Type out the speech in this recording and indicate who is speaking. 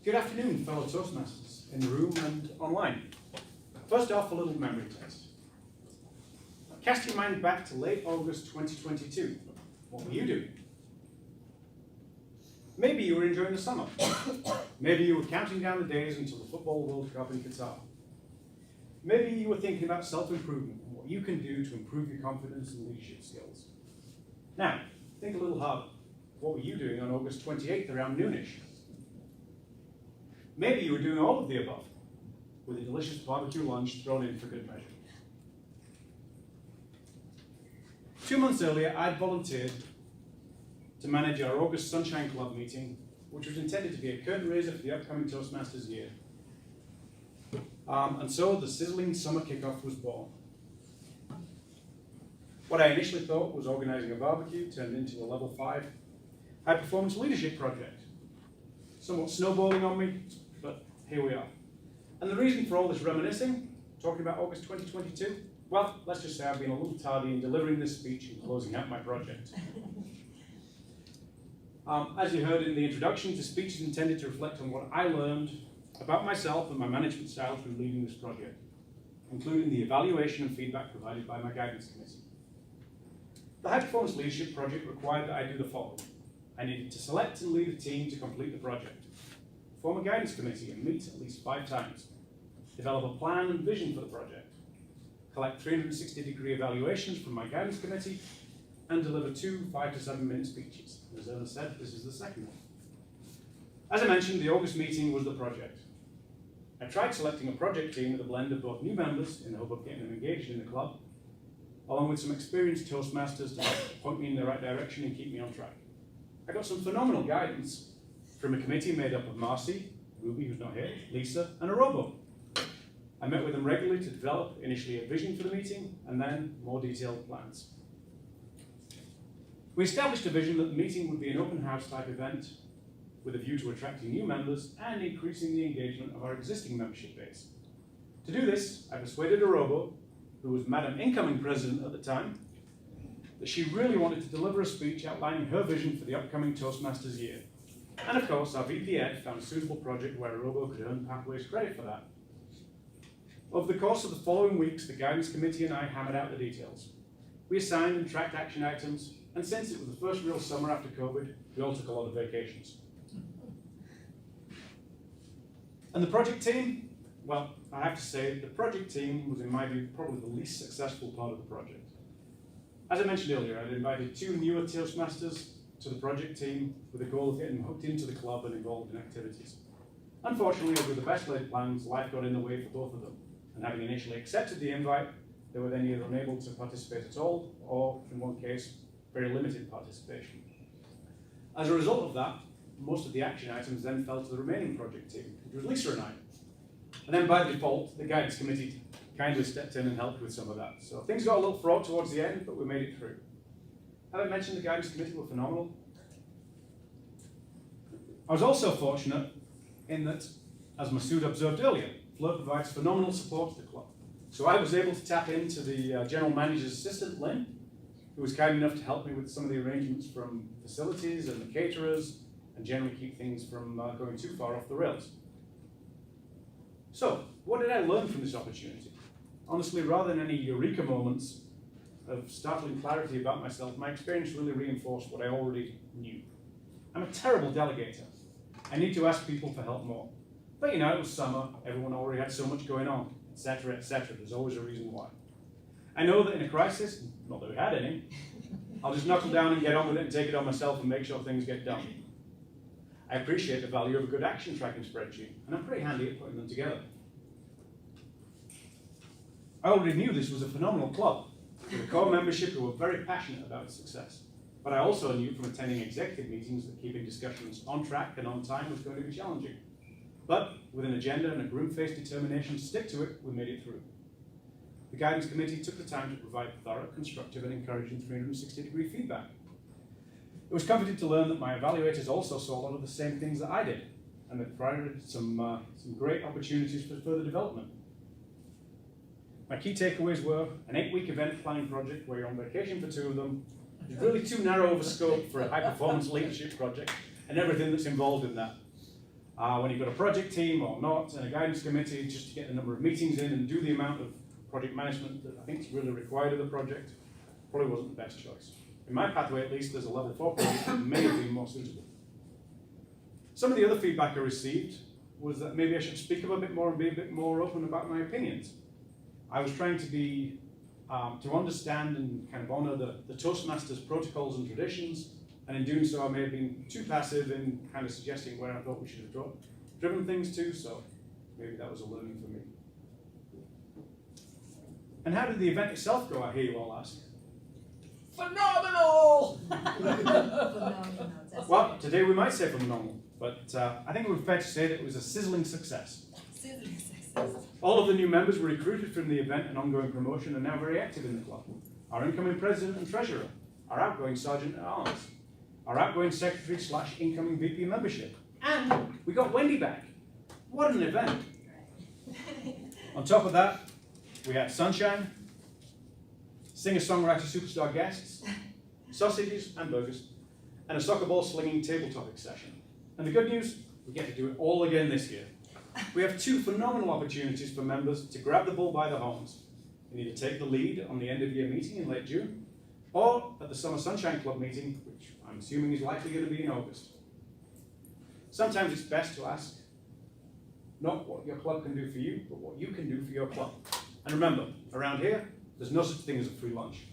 Speaker 1: Good afternoon, fellow Toastmasters, in the room and online. First off, a little memory test. Cast your mind back to late August 2022. What were you doing? Maybe you were enjoying the summer. Maybe you were counting down the days until the Football World Cup in Qatar. Maybe you were thinking about self-improvement and what you can do to improve your confidence and leadership skills. Now, think a little harder. What were you doing on August 28th around noonish? Maybe you were doing all of the above, with a delicious barbecue lunch thrown in for good measure. 2 months earlier, I'd volunteered to manage our August Sunshine Club meeting, which was intended to be a curtain raiser for the upcoming Toastmasters year. And so the sizzling summer kickoff was born. What I initially thought was organizing a barbecue turned into a level 5 high-performance leadership project. Somewhat snowballing on me, but here we are. And the reason for all this reminiscing, talking about August 2022, well, let's just say I've been a little tardy in delivering this speech and closing out my project. As you heard in the introduction, the speech is intended to reflect on what I learned about myself and my management style through leading this project, including the evaluation and feedback provided by my guidance committee. The High Performance Leadership Project required that I do the following. I needed to select and lead a team to complete the project, form a guidance committee and meet at least 5 times, develop a plan and vision for the project, collect 360-degree evaluations from my guidance committee, and deliver 2 5 to 7 minute speeches. As Erna said, this is the second one. As I mentioned, the August meeting was the project. I tried selecting a project team with a blend of both new members in the hope of getting them engaged in the club, along with some experienced Toastmasters to help point me in the right direction and keep me on track. I got some phenomenal guidance from a committee made up of Marcy, Ruby, who's not here, Lisa, and Arobo. I met with them regularly to develop initially a vision for the meeting and then more detailed plans. We established a vision that the meeting would be an open house type event with a view to attracting new members and increasing the engagement of our existing membership base. To do this, I persuaded Arobo, who was Madam Incoming President at the time, that she really wanted to deliver a speech outlining her vision for the upcoming Toastmasters year. And of course, our VP Ed found a suitable project where Arobo could earn Pathways credit for that. Over the course of the following weeks, the guidance committee and I hammered out the details. We assigned and tracked action items, and since it was the first real summer after COVID, we all took a lot of vacations. And the project team? Well, I have to say, the project team was, in my view, probably the least successful part of the project. As I mentioned earlier, I'd invited 2 newer Toastmasters to the project team with the goal of getting them hooked into the club and involved in activities. Unfortunately, over the best laid plans, life got in the way for both of them, and having initially accepted the invite, they were then either unable to participate at all, or, in one case, very limited participation. As a result of that, most of the action items then fell to the remaining project team, which was Lisa and I. And then by default, the guidance committee kindly stepped in and helped with some of that. So things got a little fraught towards the end, but we made it through. Having mentioned the guidance committee were phenomenal, I was also fortunate in that, as Masood observed earlier, Fluor provides phenomenal support to the club. So I was able to tap into the general manager's assistant, Lynn, who was kind enough to help me with some of the arrangements from facilities and the caterers, and generally keep things from going too far off the rails. So, what did I learn from this opportunity? Honestly, rather than any eureka moments of startling clarity about myself, my experience really reinforced what I already knew. I'm a terrible delegator. I need to ask people for help more. But you know, it was summer, everyone already had so much going on, etc., etc. There's always a reason why. I know that in a crisis, not that we had any, I'll just knuckle down and get on with it and take it on myself and make sure things get done. I appreciate the value of a good action tracking spreadsheet, and I'm pretty handy at putting them together. I already knew this was a phenomenal club, with a core membership who were very passionate about its success. But I also knew from attending executive meetings that keeping discussions on track and on time was going to be challenging. But with an agenda and a grim-faced determination to stick to it, we made it through. The guidance committee took the time to provide thorough, constructive, and encouraging 360-degree feedback. It was comforting to learn that my evaluators also saw a lot of the same things that I did, and that provided some great opportunities for further development. My key takeaways were an 8-week event planning project where you're on vacation for 2 of them, is really too narrow of a scope for a high-performance leadership project, and everything that's involved in that. when you've got a project team or not, and a guidance committee, just to get the number of meetings in and do the amount of project management that I think is really required of the project, probably wasn't the best choice. In my pathway, at least, there's a level 4 project that may have been more suitable. Some of the other feedback I received was that maybe I should speak up a bit more and be a bit more open about my opinions. I was trying to be, to understand and kind of honor the Toastmasters protocols and traditions, and in doing so I may have been too passive in kind of suggesting where I thought we should have driven things to, so maybe that was a learning for me. And how did the event itself go, I hear you all ask?
Speaker 2: Phenomenal!
Speaker 1: Well, today we might say phenomenal, but I think it would be fair to say that it was a sizzling success.
Speaker 2: Sizzling success.
Speaker 1: All of the new members were recruited from the event and ongoing promotion and now very active in the club. Our incoming president and treasurer, our outgoing sergeant at arms, our outgoing secretary / incoming VP membership, and we got Wendy back. What an event! On top of that, we had sunshine, singer-songwriter superstar guests, sausages and burgers, and a soccer ball slinging table topic session. And the good news, we get to do it all again this year. We have 2 phenomenal opportunities for members to grab the bull by the horns and either take the lead on the end of year meeting in late June, or at the Summer Sunshine Club meeting, which I'm assuming is likely going to be in August. Sometimes it's best to ask not what your club can do for you, but what you can do for your club. And remember, around here, there's no such thing as a free lunch.